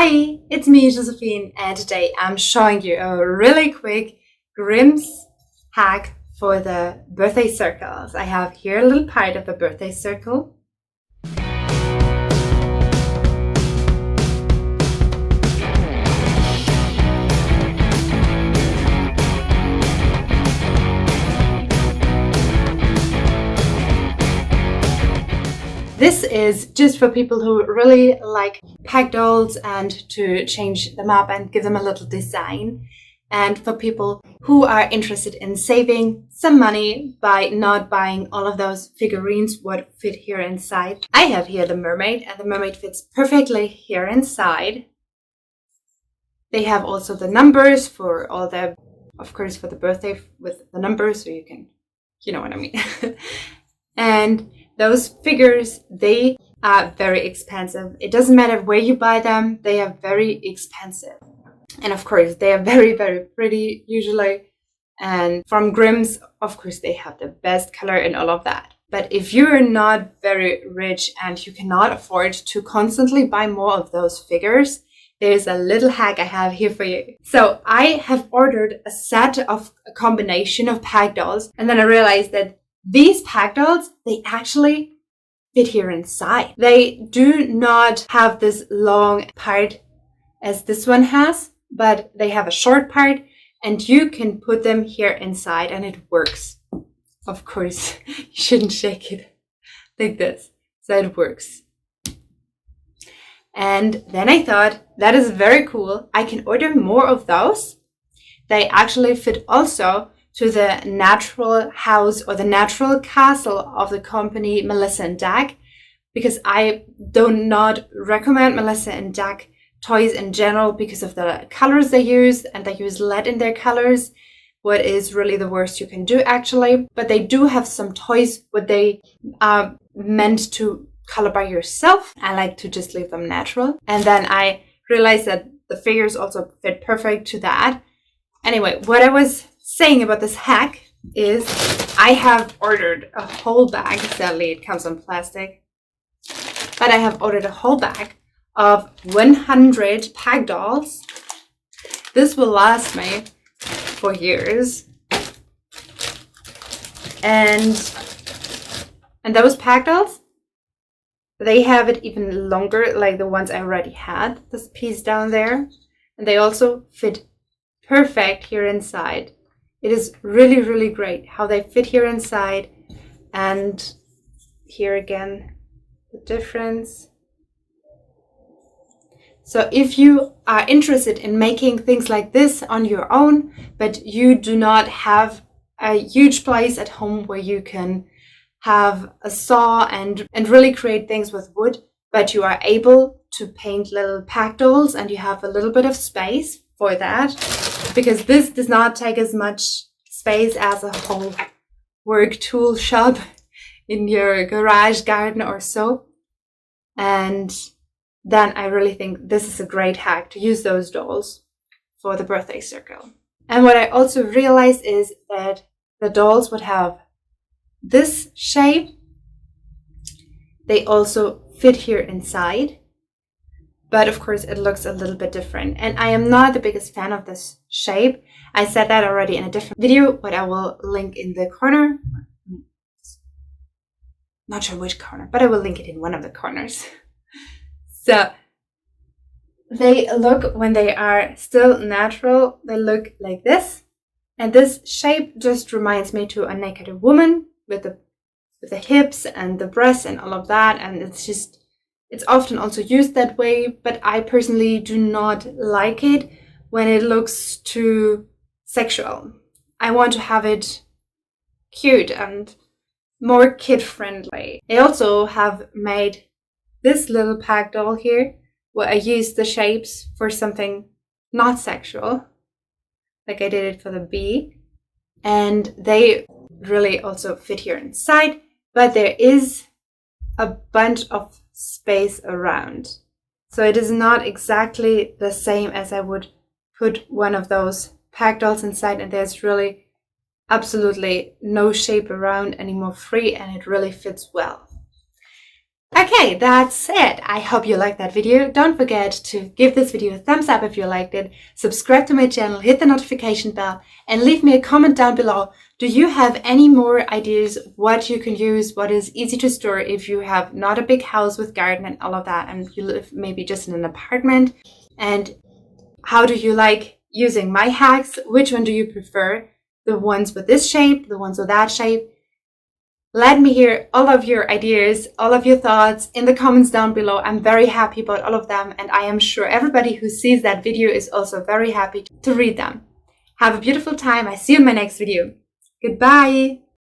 Hi, it's me, Josephine, and today I'm showing you a really quick Grimm's hack for the birthday circles. I have here a little part of the birthday circle. This is just for people who really like pack dolls and to change them up and give them a little design. And for people who are interested in saving some money by not buying all of those figurines what fit here inside. I have here the mermaid, and the mermaid fits perfectly here inside. They have also the numbers for all the, of course, for the birthday with the numbers, so you know what I mean. And those figures, they are very expensive. It doesn't matter where you buy them, they are very expensive. And of course, they are very, very pretty usually. And from Grimm's, of course, they have the best color and all of that. But if you're not very rich and you cannot afford to constantly buy more of those figures, there's a little hack I have here for you. So I have ordered a set of a combination of pack dolls, and then I realized that these pack dolls, they actually fit here inside. They do not have this long part as this one has, but they have a short part, and you can put them here inside and it works. Of course, you shouldn't shake it like this, so it works. And then I thought, that is very cool. I can order more of those. They actually fit also to the natural house or the natural castle of the company Melissa & Doug, because I do not recommend Melissa & Doug toys in general because of the colors they use, and they use lead in their colors, what is really the worst you can do actually. But they do have some toys what they are meant to color by yourself. I like to just leave them natural. And then I realized that the figures also fit perfect to that. Anyway, what I was saying about this hack is I have ordered a whole bag. Sadly, it comes in plastic. But I have ordered a whole bag of 100 pack dolls. This will last me for years. And those pack dolls, they have it even longer, like the ones I already had, this piece down there. And they also fit perfect here inside. It is really, really great how they fit here inside. And here again, the difference. So if you are interested in making things like this on your own, but you do not have a huge place at home where you can have a saw and really create things with wood, but you are able to paint little pack dolls and you have a little bit of space for that, because this does not take as much space as a whole work tool shop in your garage, garden or so. And then I really think this is a great hack to use those dolls for the birthday circle. And what I also realized is that the dolls would have this shape. They also fit here inside. But of course, it looks a little bit different. And I am not the biggest fan of this shape. I said that already in a different video, but I will link in the corner. Not sure which corner, but I will link it in one of the corners. So they look, when they are still natural, they look like this. And this shape just reminds me to a naked woman with the hips and the breasts and all of that. And it's often also used that way, but I personally do not like it when it looks too sexual. I want to have it cute and more kid-friendly. I also have made this little pack doll here, where I used the shapes for something not sexual, like I did it for the bee, and they really also fit here inside, but there is a bunch of space around. So it is not exactly the same as I would put one of those pack dolls inside, and there's really absolutely no shape around anymore, free, and it really fits well. Okay, that's it. I hope you liked that video. Don't forget to give this video a thumbs up if you liked it, subscribe to my channel, hit the notification bell, and leave me a comment down below. Do you have any more ideas what you can use, what is easy to store if you have not a big house with garden and all of that, and you live maybe just in an apartment? And how do you like using my hacks? Which one do you prefer? The ones with this shape, the ones with that shape? Let me hear all of your ideas, all of your thoughts in the comments down below. I'm very happy about all of them, and I am sure everybody who sees that video is also very happy to read them. Have a beautiful time. I see you in my next video. Goodbye.